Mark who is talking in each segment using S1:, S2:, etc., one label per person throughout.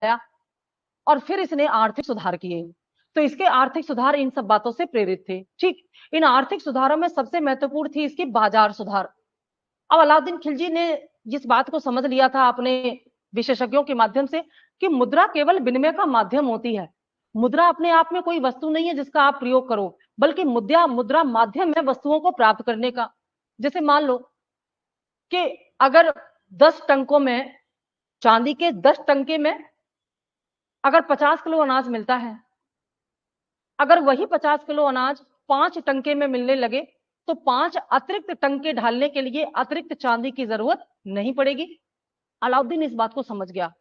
S1: आया और फिर इसने आर्थिक सुधार किए। तो इसके आर्थिक सुधार इन सब बातों से प्रेरित थे। ठीक, इन आर्थिक सुधारों में सबसे महत्वपूर्ण थी इसकी बाजार सुधार। अब अलाउद्दीन खिलजी ने जिस बात को समझ लिया था अपने विशेषज्ञों के माध्यम से कि मुद्रा केवल विनिमय का माध्यम होती है, मुद्रा अपने आप में कोई वस्तु नहीं है जिसका आप प्रयोग करो, बल्कि मुद्रा माध्यम है वस्तुओं को प्राप्त करने का। जैसे मान लो कि अगर 10 टंकों में, चांदी के 10 टंके में अगर 50 किलो अनाज मिलता है, अगर वही 50 किलो अनाज 5 टंके में मिलने लगे तो 5 अतिरिक्त टंके ढालने के लिए अतिरिक्त चांदी की जरूरत नहीं पड़ेगी। अलाउद्दीन इस बात को समझ गया।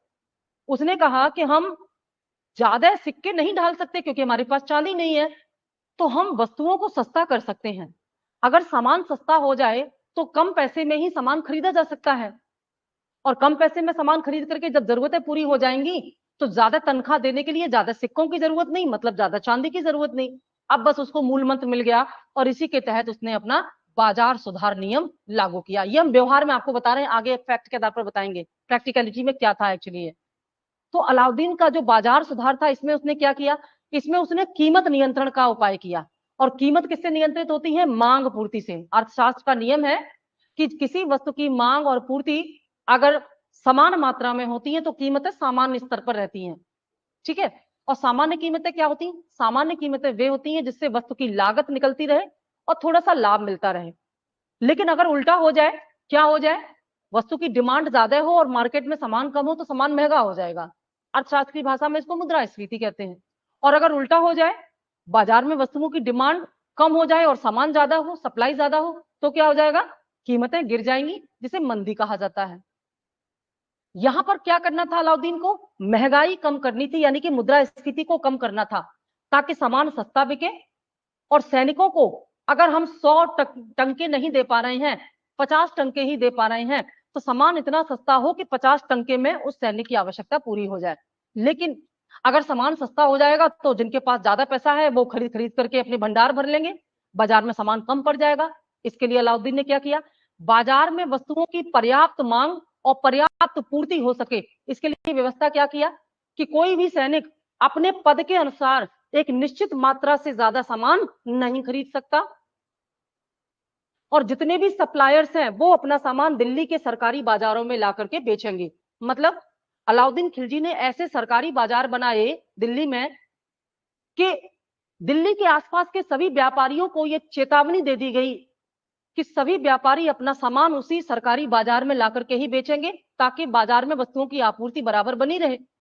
S1: उसने कहा कि हम ज्यादा सिक्के नहीं ढाल सकते क्योंकि हमारे पास चांदी नहीं है, तो हम वस्तुओं को सस्ता कर सकते हैं। अगर सामान सस्ता हो जाए तो कम पैसे में ही सामान खरीदा जा सकता है, और कम पैसे में सामान खरीद करके जब जरूरतें पूरी हो जाएंगी तो ज्यादा तनख्वाह देने के लिए ज्यादा सिक्कों की जरूरत नहीं, मतलब ज्यादा चांदी की जरूरत नहीं। अब बस उसको मूल मंत्र मिल गया और इसी के तहत उसने अपना बाजार सुधार नियम लागू किया। ये हम व्यवहार में आपको बता रहे हैं, आगे फैक्ट के आधार पर बताएंगे प्रैक्टिकलिटी में क्या था एक्चुअली ये। तो अलाउद्दीन का जो बाजार सुधार था इसमें उसने क्या किया, इसमें उसने कीमत नियंत्रण का उपाय किया। और कीमत किससे नियंत्रित होती है? मांग पूर्ति से। अर्थशास्त्र का नियम है कि किसी वस्तु की मांग और पूर्ति अगर समान मात्रा में होती है तो कीमतें सामान्य स्तर पर रहती हैं। ठीक है, और सामान्य कीमतें क्या होती हैं? सामान्य कीमतें वे होती हैं जिससे वस्तु की लागत निकलती रहे और थोड़ा सा लाभ मिलता रहे। लेकिन अगर उल्टा हो जाए, क्या हो जाए, वस्तु की डिमांड ज्यादा हो और मार्केट में सामान कम हो तो सामान महंगा हो जाएगा। अर्थशास्त्र की भाषा में इसको मुद्रास्फीति कहते हैं। और अगर उल्टा हो जाए, बाजार में वस्तुओं की डिमांड कम हो जाए और सामान ज्यादा हो, सप्लाई ज्यादा हो, तो क्या हो जाएगा? कीमतें गिर जाएंगी, जिसे मंदी कहा जाता है। यहां पर क्या करना था अलाउद्दीन को? महंगाई कम करनी थी, यानी कि मुद्रास्फीति को कम करना था ताकि सामान सस्ता बिके। और सैनिकों को अगर हम 100 टंके नहीं दे पा रहे हैं, 50 टंके ही दे पा रहे हैं, तो सामान इतना सस्ता हो कि 50 टंके में उस सैनिक की आवश्यकता पूरी हो जाए। लेकिन अगर सामान सस्ता हो जाएगा तो जिनके पास ज्यादा पैसा है वो खरीद खरीद करके अपने भंडार भर लेंगे, बाजार में सामान कम पड़ जाएगा। इसके लिए अलाउद्दीन ने क्या किया? बाजार में वस्तुओं की पर्याप्त मांग और पर्याप्त पूर्ति हो सके, इसके लिए व्यवस्था क्या किया कि कोई भी सैनिक अपने पद के अनुसार एक निश्चित मात्रा से ज्यादा सामान नहीं खरीद सकता। और जितने भी सप्लायर्स हैं वो अपना सामान दिल्ली के सरकारी बाजारों में ला करके बेचेंगे। मतलब अलाउद्दीन खिलजी ने ऐसे सरकारी बाजार बनाए दिल्ली में कि दिल्ली के आसपास के सभी व्यापारियों को यह चेतावनी दे दी गई कि सभी व्यापारी अपना सामान उसी सरकारी बाजार में ला करके ही बेचेंगे ताकि बाजार में वस्तुओं की आपूर्ति बराबर बनी रहे।